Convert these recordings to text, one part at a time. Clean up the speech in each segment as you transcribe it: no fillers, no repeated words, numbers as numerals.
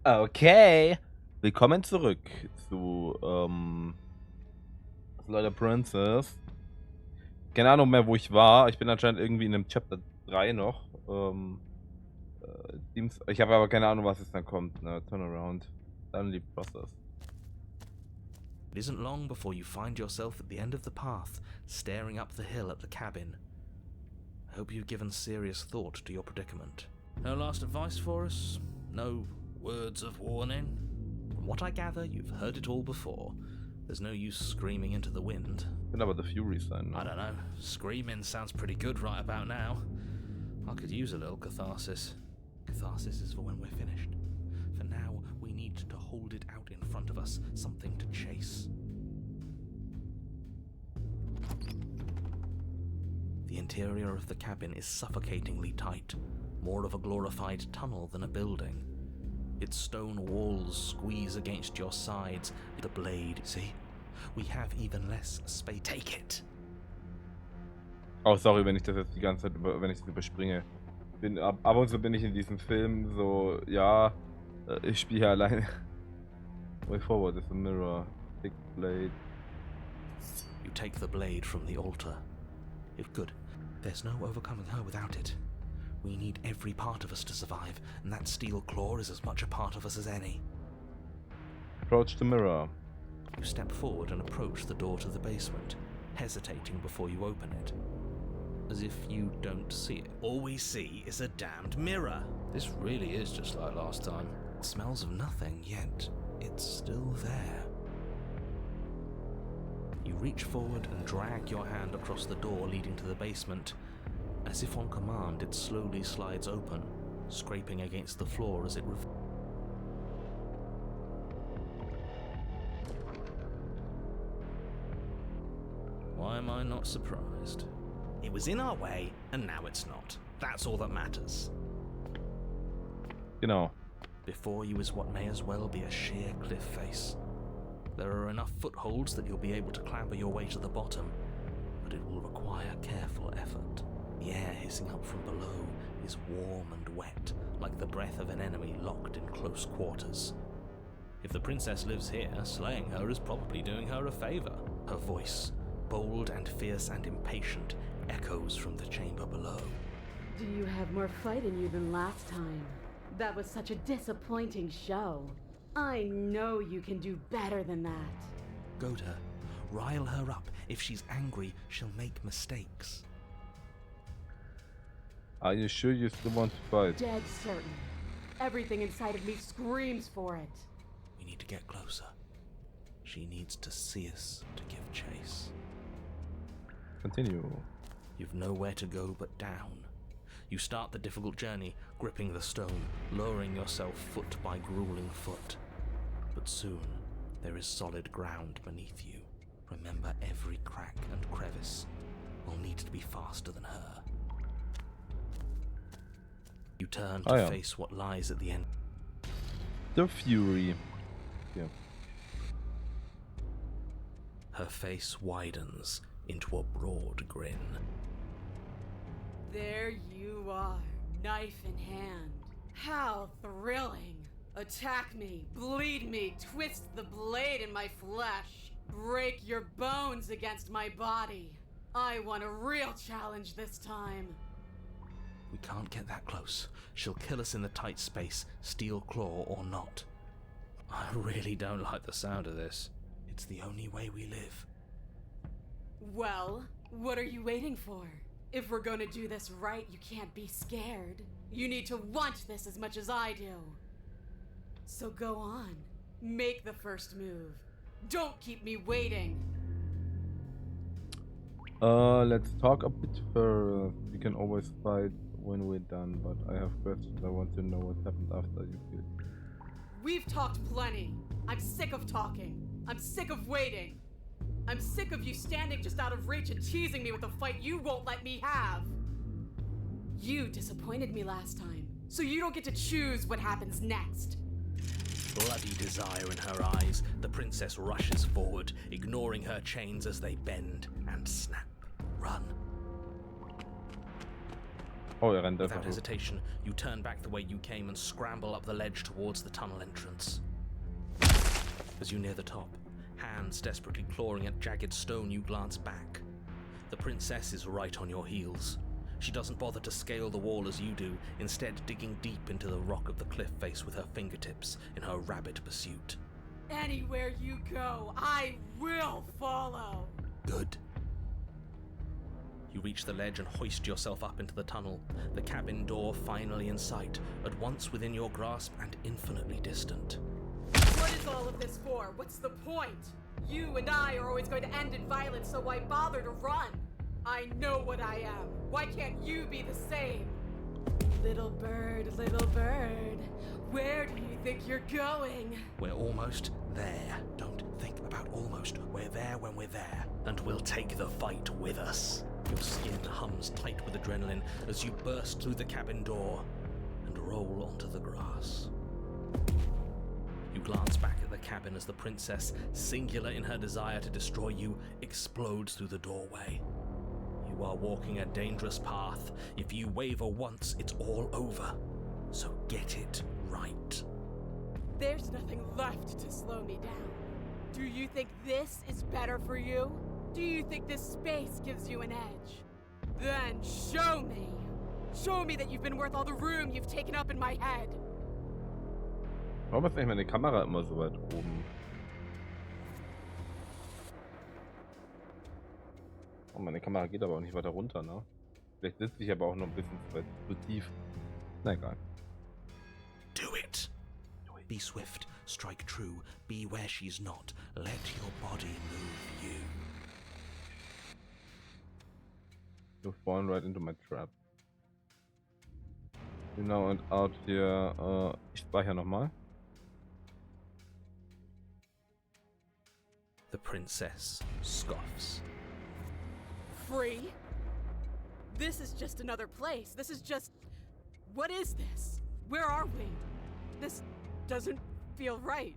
Okay. Willkommen zurück zu Sly the Princess. Keine Ahnung mehr, wo ich war. Ich bin anscheinend irgendwie in dem Chapter 3 noch. Ich habe aber keine Ahnung, was jetzt dann kommt. Ne? Turnaround. Dann die Process. It isn't long before you find yourself at the end of the path, staring up the hill at the cabin. I hope you've given serious thought to your predicament. No last advice for us? No words of warning? From what I gather, you've heard it all before. There's no use screaming into the wind. Bin aber the Fury sein. Ne? I don't know. Screaming sounds pretty good right about now. I could use a little catharsis. Catharsis is for when we're finished. For now, we need to hold it out in front of us, something to chase. The interior of the cabin is suffocatingly tight, more of a glorified tunnel than a building. Its stone walls squeeze against your sides. The blade, see? We have even less space. Take it! Oh, sorry, wenn ich das jetzt die ganze Zeit, wenn ich das überspringe. Ab und zu bin ich in diesem Film so, ja, ich spiele hier alleine. Way forward is a mirror. Big blade. You take the blade from the altar. If good, there's no overcoming her without it. We need every part of us to survive, and that steel claw is as much a part of us as any. Approach the mirror. You step forward and approach the door to the basement, hesitating before you open it. As if you don't see it. All we see is a damned mirror. This really is just like last time. It smells of nothing, yet it's still there. You reach forward and drag your hand across the door leading to the basement. As if on command, it slowly slides open, scraping against the floor as it Why am I not surprised? It was in our way, and now it's not. That's all that matters. Genau. Before you is what may as well be a sheer cliff face. There are enough footholds that you'll be able to clamber your way to the bottom, but it will require careful effort. The air hissing up from below is warm and wet, like the breath of an enemy locked in close quarters. If the princess lives here, slaying her is probably doing her a favor. Her voice, bold and fierce and impatient, echoes from the chamber below. Do you have more fight in you than last time? That was such a disappointing show. I know you can do better than that. Goad her. Rile her up. If she's angry, she'll make mistakes. Are you sure you still want to fight? Dead certain. Everything inside of me screams for it. We need to get closer. She needs to see us to give chase. Continue. You've nowhere to go but down. You start the difficult journey, gripping the stone, lowering yourself foot by grueling foot. But soon, there is solid ground beneath you. Remember every crack and crevice. We'll need to be faster than her. You turn to face what lies at the end. The Fury. Yeah. Her face widens into a broad grin. There you are, knife in hand. How thrilling. Attack me, bleed me, twist the blade in my flesh. Break your bones against my body. I want a real challenge this time. We can't get that close. She'll kill us in the tight space, steel claw or not. I really don't like the sound of this. It's the only way we live. Well, what are you waiting for? If we're gonna do this right, you can't be scared. You need to want this as much as I do. So go on. Make the first move. Don't keep me waiting. Let's talk a bit further. We can always fight when we're done, but I have questions. I want to know what happened after you killed. We've talked plenty. I'm sick of talking. I'm sick of waiting. I'm sick of you standing just out of reach and teasing me with a fight you won't let me have. You disappointed me last time, so you don't get to choose what happens next. Bloody desire in her eyes, the princess rushes forward, ignoring her chains as they bend and snap. Run. Oh, er rennt Without einfach. hesitation, you turn back the way you came and scramble up the ledge towards the tunnel entrance. As you near the top, hands desperately clawing at jagged stone, you glance back. The princess is right on your heels. She doesn't bother to scale the wall as you do, instead digging deep into the rock of the cliff face with her fingertips in her rabid pursuit. Anywhere you go, I will follow. Good. You reach the ledge and hoist yourself up into the tunnel, the cabin door finally in sight, at once within your grasp and infinitely distant. What is all of this for? What's the point? You and I are always going to end in violence, so why bother to run? I know what I am. Why can't you be the same? Little bird, where do you think you're going? We're almost there. Don't think about almost. We're there when we're there. And we'll take the fight with us. Your skin hums tight with adrenaline as you burst through the cabin door and roll onto the grass. You glance back at the cabin as the princess, singular in her desire to destroy you, explodes through the doorway. You are walking a dangerous path. If you waver once, it's all over. So get it right. There's nothing left to slow me down. Do you think this is better for you? Do you think this space gives you an edge? Then show me. Show me that you've been worth all the room you've taken up in my head. Warum ist eigentlich meine Kamera immer so weit oben? Oh, meine Kamera geht aber auch nicht weiter runter, ne? Vielleicht sitze ich aber auch noch ein bisschen zu tief. Na egal. Do it. Be swift, strike true, be where she's not. Let your body move you. You've fallen right into my trap. Genau, und out hier. Ich speichere nochmal. The princess scoffs. Free? This is just another place. This is just... What is this? Where are we? This doesn't feel right.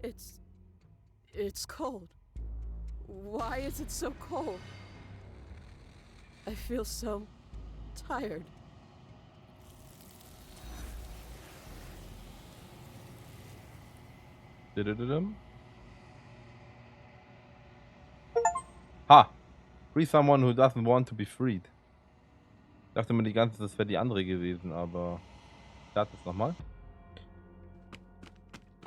It's cold. Why is it so cold? I feel so tired. Ha! Free someone who doesn't want to be freed. Ich dachte mir die ganze Zeit, das wäre die andere gewesen, aber... Start es nochmal.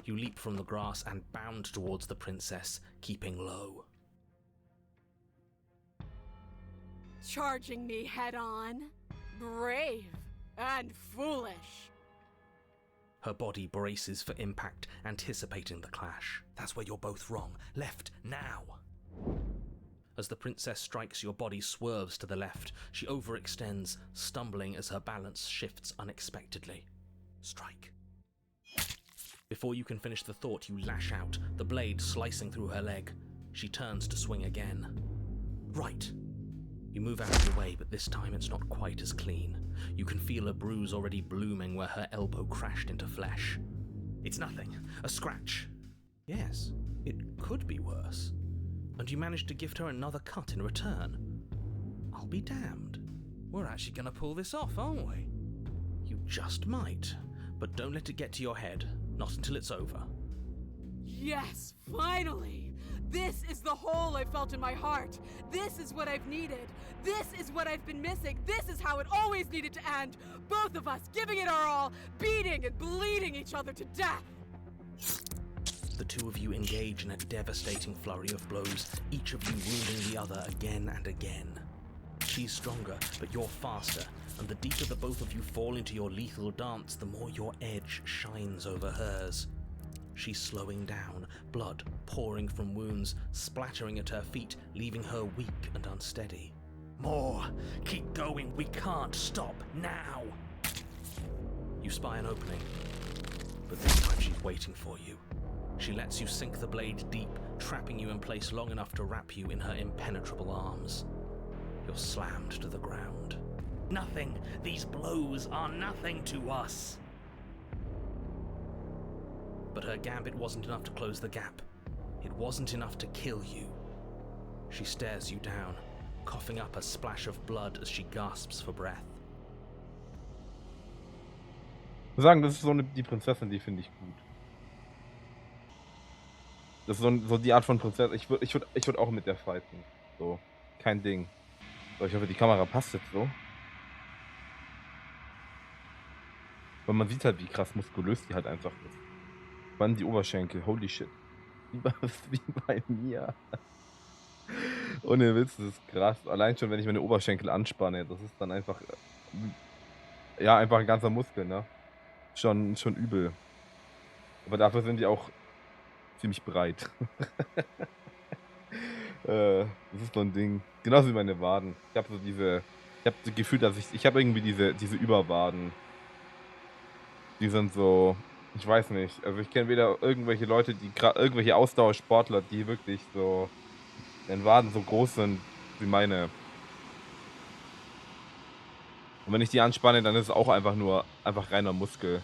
You leap from the grass and bound towards the princess, keeping low. Charging me head on? Brave and foolish. Her body braces for impact, anticipating the clash. That's where you're both wrong. Left, now! As the princess strikes, your body swerves to the left. She overextends, stumbling as her balance shifts unexpectedly. Strike. Before you can finish the thought, you lash out, the blade slicing through her leg. She turns to swing again. Right. You move out of the way, but this time it's not quite as clean. You can feel a bruise already blooming where her elbow crashed into flesh. It's nothing. A scratch. Yes, it could be worse. And you managed to gift her another cut in return. I'll be damned. We're actually going to pull this off, aren't we? You just might. But don't let it get to your head. Not until it's over. Yes, finally! This is the hole I felt in my heart. This is what I've needed. This is what I've been missing. This is how it always needed to end. Both of us giving it our all, beating and bleeding each other to death. The two of you engage in a devastating flurry of blows, each of you wounding the other again and again. She's stronger, but you're faster, and the deeper the both of you fall into your lethal dance, the more your edge shines over hers. She's slowing down, blood pouring from wounds, splattering at her feet, leaving her weak and unsteady. More! Keep going, we can't stop now! You spy an opening, but this time she's waiting for you. She lets you sink the blade deep, trapping you in place long enough to wrap you in her impenetrable arms. You're slammed to the ground. Nothing! These blows are nothing to us! But her gambit wasn't enough to close the gap. It wasn't enough to kill you. She stares you down, coughing up a splash of blood as she gasps for breath. Ich muss sagen, das ist so die Prinzessin, die finde ich gut. Das ist so die Art von Prinzessin. Ich würd auch mit der fighten. So, kein Ding. So, ich hoffe, die Kamera passt jetzt so. Weil man sieht halt, wie krass muskulös die halt einfach ist. Wann die Oberschenkel, holy shit. Wie bei mir. Ohne Witz, das ist krass. Allein schon, wenn ich meine Oberschenkel anspanne, das ist dann einfach, ja, einfach ein ganzer Muskel, ne? Schon übel. Aber dafür sind die auch ziemlich breit. Das ist so ein Ding. Genauso wie meine Waden. Ich habe das Gefühl, dass ich habe irgendwie diese Überwaden. Die sind so, ich weiß nicht. Also ich kenne weder irgendwelche Leute, irgendwelche Ausdauersportler, die wirklich so, deren Waden so groß sind wie meine. Und wenn ich die anspanne, dann ist es auch einfach reiner Muskel.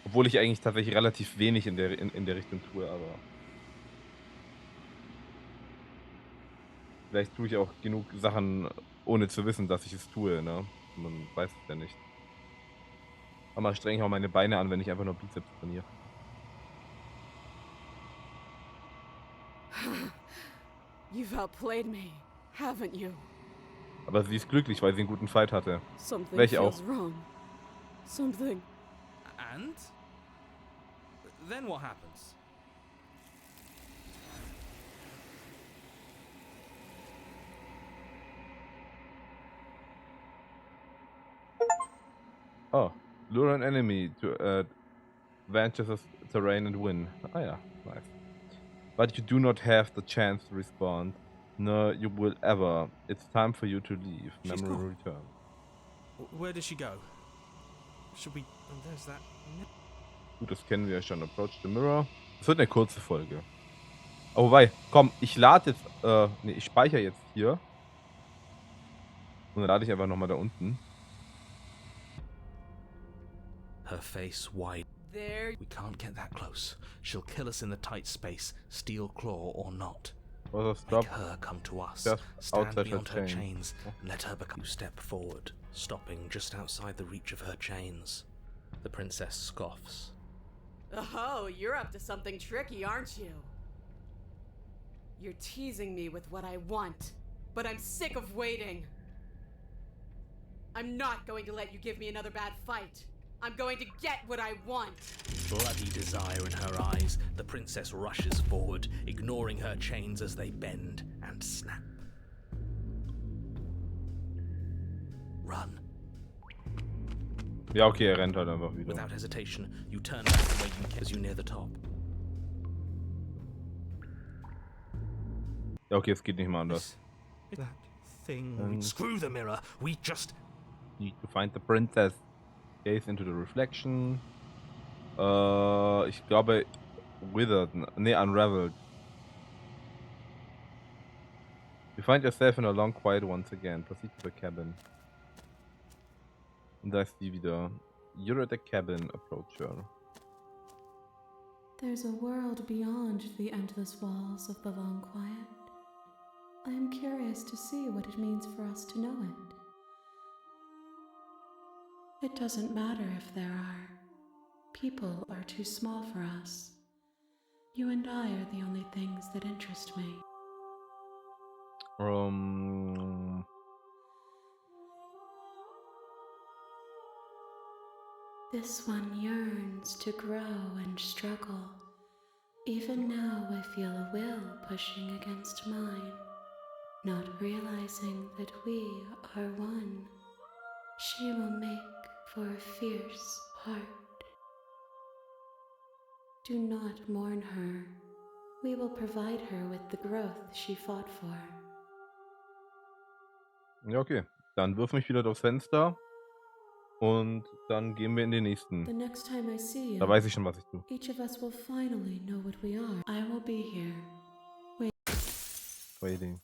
Obwohl ich eigentlich tatsächlich relativ wenig in der Richtung tue, aber vielleicht tue ich auch genug Sachen, ohne zu wissen, dass ich es tue, ne? Man weiß es ja nicht. Aber streng ich auch meine Beine an, wenn ich einfach nur Bizeps trainiere. You've outplayed me, haven't you? Aber sie ist glücklich, weil sie einen guten Fight hatte. Something Welche auch. feels wrong. Something. And? Then what happens? Oh. Lure an enemy to advantageous terrain and win. Ah ja, nice. But you do not have the chance to respond. No, you will ever. It's time for you to leave. She's Memory gone. return. Where does she go? Should we... There's that... Gut, das kennen wir ja schon. Approach the mirror. Das wird eine kurze Folge. Oh, wobei, komm, ich lade jetzt, nee, ich speichere jetzt hier. Und dann lade ich einfach nochmal da unten. Her face wide. There. We can't get that close. She'll kill us in the tight space, steel claw or not. Also Make stop. her come to us. Just Stand outside her beyond her chain. chains. Let her become. You step forward, stopping just outside the reach of her chains. The princess scoffs. Oh, you're up to something tricky, aren't you? You're teasing me with what I want, but I'm sick of waiting. I'm not going to let you give me another bad fight. I'm going to get what I want. Bloody desire in her eyes, the princess rushes forward, ignoring her chains as they bend and snap. Run. Ja, okay, er rennt halt einfach wieder. Without hesitation, you turn back the way you can as you near the top. Ja, okay, es geht nicht mehr anders. That thing. Screw the mirror. We just. Need to find the princess. Gaze into the reflection. Ich glaube, withered. Nee, unraveled. You find yourself in a long quiet once again. Proceed to the cabin. Und da ist die wieder. You're at the cabin. Approach her. There's a world beyond the endless walls of the long quiet. I am curious to see what it means for us to know it. It doesn't matter if there are. People are too small for us. You and I are the only things that interest me. This one yearns to grow and struggle. Even now I feel a will pushing against mine, not realizing that we are one. She will make for a fierce heart. Do not mourn her. We will provide her with the growth she fought for. Ja, okay. Dann wirf mich wieder durchs Fenster. Und dann gehen wir in den The nächsten. next time I see Da you, weiß ich schon, was ich tue. each of us will finally know what we are. I will be here. Waiting.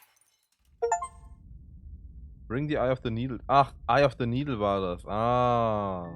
Bring the Eye of the Needle. Ach, Eye of the Needle war das. Ah.